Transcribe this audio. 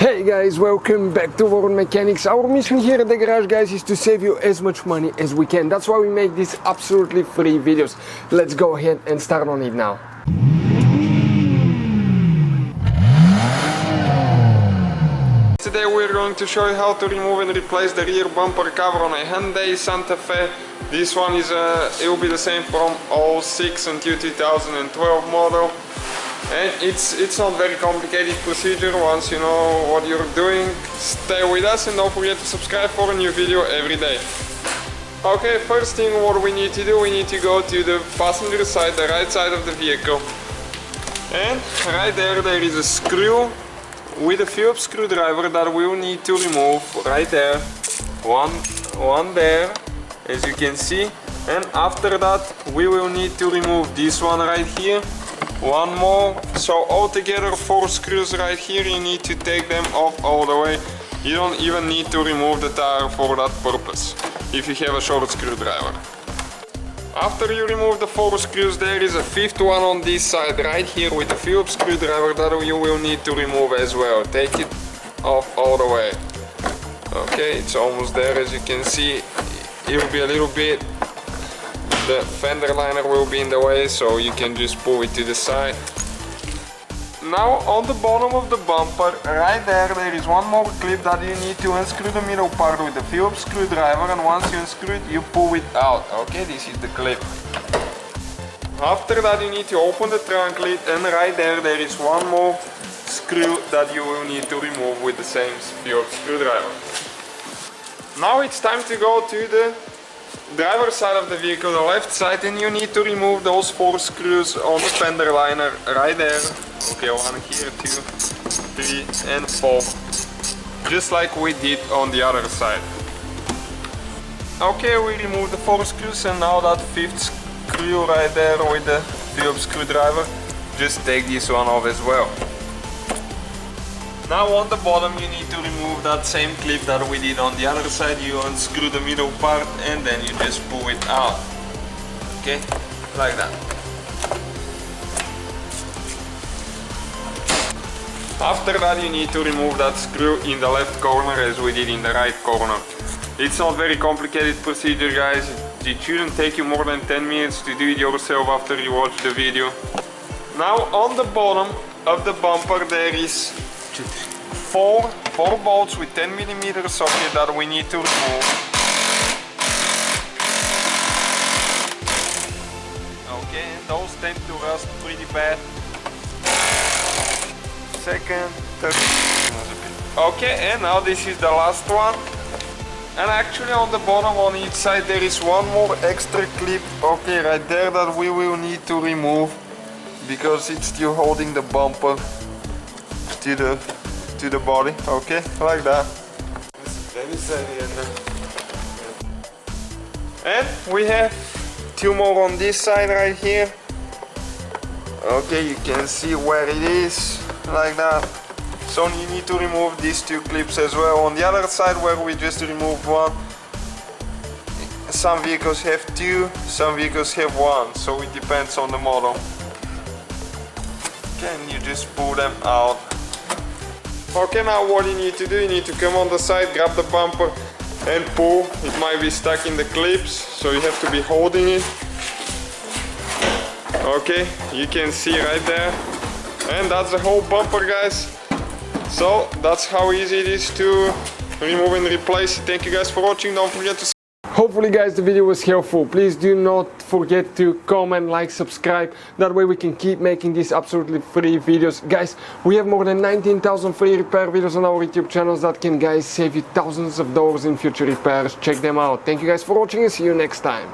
Hey guys, welcome back to World Mechanics. Our mission here at the garage, guys, is to save you as much money as we can. That's why we make these absolutely free videos. Let's go ahead and start on it now. Today we're going to show you how to remove and replace the rear bumper cover on a Hyundai Santa Fe. This one is it will be the same from 06 until 2012 model. And it's not very complicated procedure. Once you know what you're doing, stay with us and don't forget to subscribe for a new video every day. Okay, first thing what we need to do, we need to go to the passenger side, the right side of the vehicle. And right there is a screw with a Phillips screwdriver that we will need to remove right there. One there, as you can see. And after that we will need to remove this one right here. One more, so altogether 4 screws right here. You need to take them off all the way. You don't even need to remove the tire for that purpose, if you have a short screwdriver. After you remove the 4 screws, there is a 5th one on this side right here with a Phillips screwdriver that you will need to remove as well. Take it off all the way. Okay, it's almost there. As you can see, it will be a little bit. The fender liner will be in the way, so you can just pull it to the side. Now on the bottom of the bumper, right there is one more clip that you need to unscrew the middle part with the Phillips screwdriver, and once you unscrew it, you pull it out. Okay, this is the clip. After that you need to open the trunk lid, and right there is one more screw that you will need to remove with the same Phillips screwdriver. Now it's time to go to the driver's side of the vehicle, the left side, and you need to remove those 4 screws on the fender liner right there. Okay, 1 here, 2, 3 and 4, just like we did on the other side. Okay, we removed the 4 screws, and now that 5th screw right there with the Phillips screwdriver, just take this one off as well. Now on the bottom you need to remove that same clip that we did on the other side. You unscrew the middle part and then you just pull it out. Okay, like that. After that you need to remove that screw in the left corner as we did in the right corner. It's not very complicated procedure, guys. It shouldn't take you more than 10 minutes to do it yourself after you watch the video. Now on the bottom of the bumper there is 4 bolts with 10mm socket that we need to remove. Okay, and those tend to rust pretty bad. Second, third. Okay, and now this is the last one. And actually on the bottom on each side there is one more extra clip, okay, right there, that we will need to remove because it's still holding the bumper to the body. Okay, like that. And we have 2 more on this side right here. Okay, you can see where it is, like that. So you need to remove these 2 clips as well. On the other side where we just removed one, some vehicles have 2, some vehicles have 1, so it depends on the model. Okay, and you just pull them out. Okay, now what you need to do, you need to come on the side, grab the bumper and pull. It might be stuck in the clips, so you have to be holding it. Okay, you can see right there. And that's the whole bumper, guys. So that's how easy it is to remove and replace. Thank you guys for watching. Don't forget to... Hopefully guys the video was helpful. Please do not forget to comment, like, subscribe. That way we can keep making these absolutely free videos. Guys, we have more than 19,000 free repair videos on our YouTube channels that can, guys, save you thousands of dollars in future repairs. Check them out. Thank you guys for watching and see you next time.